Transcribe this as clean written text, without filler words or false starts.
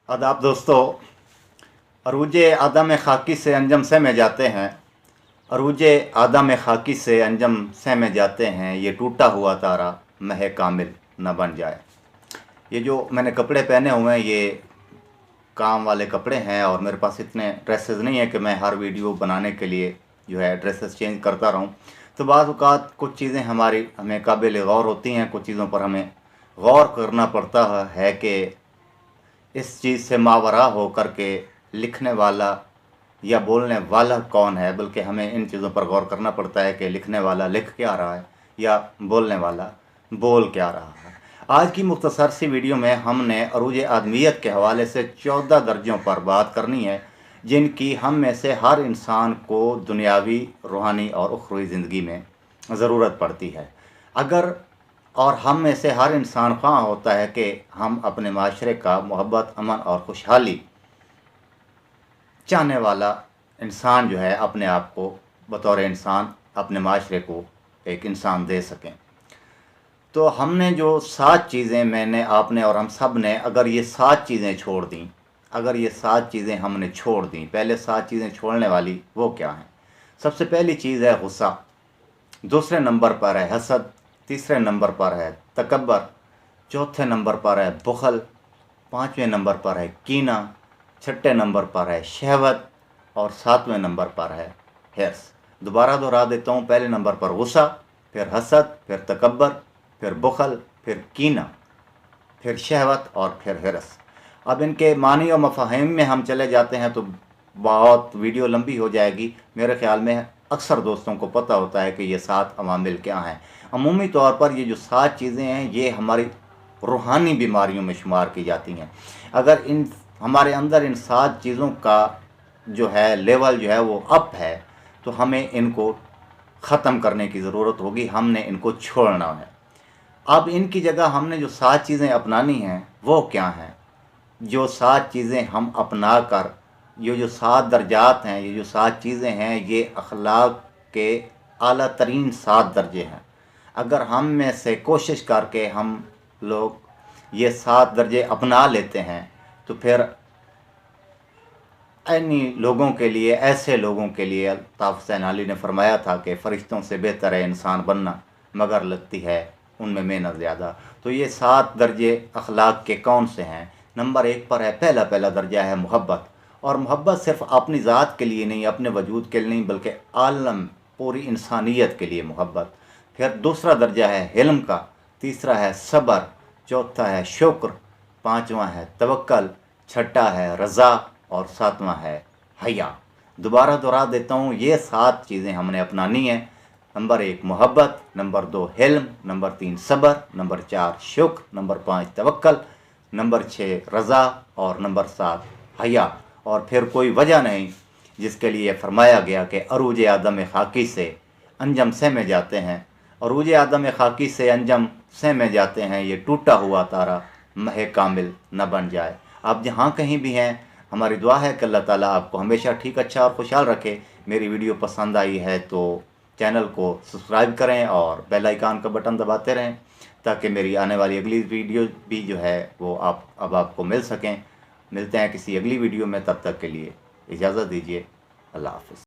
आदाब दोस्तों, अरूजे आदम खाकी से अंजम से में जाते हैं। अरूजे आदम खाकी से अंजम से में जाते हैं, ये टूटा हुआ तारा मह कामिल न बन जाए। ये जो मैंने कपड़े पहने हुए हैं ये काम वाले कपड़े हैं और मेरे पास इतने ड्रेसेस नहीं है कि मैं हर वीडियो बनाने के लिए जो है ड्रेसेस चेंज करता रहूं। तो बाज़ औक़ात कुछ चीज़ें हमें काबिल गौर होती हैं, कुछ चीज़ों पर हमें गौर करना पड़ता है कि इस चीज़ से मावरा हो कर के लिखने वाला या बोलने वाला कौन है, बल्कि हमें इन चीज़ों पर गौर करना पड़ता है कि लिखने वाला लिख क्या रहा है या बोलने वाला बोल क्या रहा है। आज की मुख्तसर सी वीडियो में हमने अरूज आदमियत के हवाले से 14 दर्जों पर बात करनी है, जिनकी हम में से हर इंसान को दुनियावी, रूहानी और उखरवी ज़िंदगी में ज़रूरत पड़ती है। और हम में से हर इंसान ख्वाह होता है कि हम अपने माशरे का मोहब्बत, अमन और खुशहाली चाहने वाला इंसान जो है अपने आप को बतौर इंसान अपने माशरे को एक इंसान दे सकें। तो हमने जो 7 चीज़ें, मैंने, आपने और हम सब ने, अगर ये 7 चीज़ें छोड़ दी, अगर ये 7 चीज़ें हमने छोड़ दी, पहले 7 चीज़ें छोड़ने वाली वो क्या हैं? सबसे पहली चीज़ है गुस्सा, दूसरे नंबर पर है हसद, तीसरे नंबर पर है तकब्बर, चौथे नंबर पर है बुखल, पाँचवें नंबर पर है कीना, छठे नंबर पर है शहवत और सातवें नंबर पर है हिर्स। दोबारा दोहरा देता हूँ, पहले नंबर पर गुस्सा, फिर हसद, फिर तकब्बर, फिर बुखल, फिर कीना, फिर शहवत और फिर हिर्स। अब इनके मानी और मफ़ाहिम में हम चले जाते हैं तो बहुत वीडियो लंबी हो जाएगी। मेरे ख़्याल में अक्सर दोस्तों को पता होता है कि ये 7 अवामिल क्या हैं। अमूमी तौर पर ये जो 7 चीज़ें हैं ये हमारी रूहानी बीमारियों में शुमार की जाती हैं। अगर हमारे अंदर इन 7 चीज़ों का जो है लेवल जो है वो अप है तो हमें इनको ख़त्म करने की ज़रूरत होगी, हमने इनको छोड़ना है। अब इनकी जगह हमने जो 7 चीज़ें अपनानी हैं वो क्या हैं? जो 7 चीज़ें हम अपना कर, ये जो 7 दर्जात हैं, ये जो 7 चीज़ें हैं, ये अखलाक के आला तरीन 7 दर्जे हैं। अगर हम में से कोशिश करके हम लोग ये 7 दर्जे अपना लेते हैं तो फिर ऐसे लोगों के लिए अल्ताफ़ हुसैन अली ने फरमाया था कि फ़रिश्तों से बेहतर है इंसान बनना, मगर लगती है उनमें मेहनत ज़्यादा। तो ये 7 दर्जे अखलाक के कौन से हैं? नंबर 1 पर है, पहला दर्जा है मोहब्बत। और मोहब्बत सिर्फ़ अपनी ज़ात के लिए नहीं, अपने वजूद के लिए नहीं, बल्कि आलम, पूरी इंसानियत के लिए मोहब्बत। फिर दूसरा दर्जा है हिल्म का, तीसरा है सब्र, चौथा है शुक्र, पाँचवा है तवक्कल, छठा है रज़ा और सातवां है हया। दोबारा दोहरा देता हूँ, ये 7 चीज़ें हमने अपनानी हैं। नंबर 1 मोहब्बत, नंबर 2 हिल्म, नंबर 3 सब्र, नंबर 4 शुक्र, नंबर 5 तवक्कल, नंबर 6 रज़ा और नंबर 7 हया। और फिर कोई वजह नहीं जिसके लिए फरमाया गया कि अरूज आदम खाकी से अंजम से में जाते हैं। अरूज आदम खाकी से अंजम से में जाते हैं, ये टूटा हुआ तारा मह कामिल न बन जाए। आप जहाँ कहीं भी हैं, हमारी दुआ है कि अल्लाह ताला आपको हमेशा ठीक, अच्छा और खुशहाल रखे। मेरी वीडियो पसंद आई है तो चैनल को सब्सक्राइब करें और बेल आइकन का बटन दबाते रहें ताकि मेरी आने वाली अगली वीडियो भी जो है वो आपको मिल सकें। मिलते हैं किसी अगली वीडियो में, तब तक के लिए इजाज़त दीजिए। अल्लाह हाफ़िज़।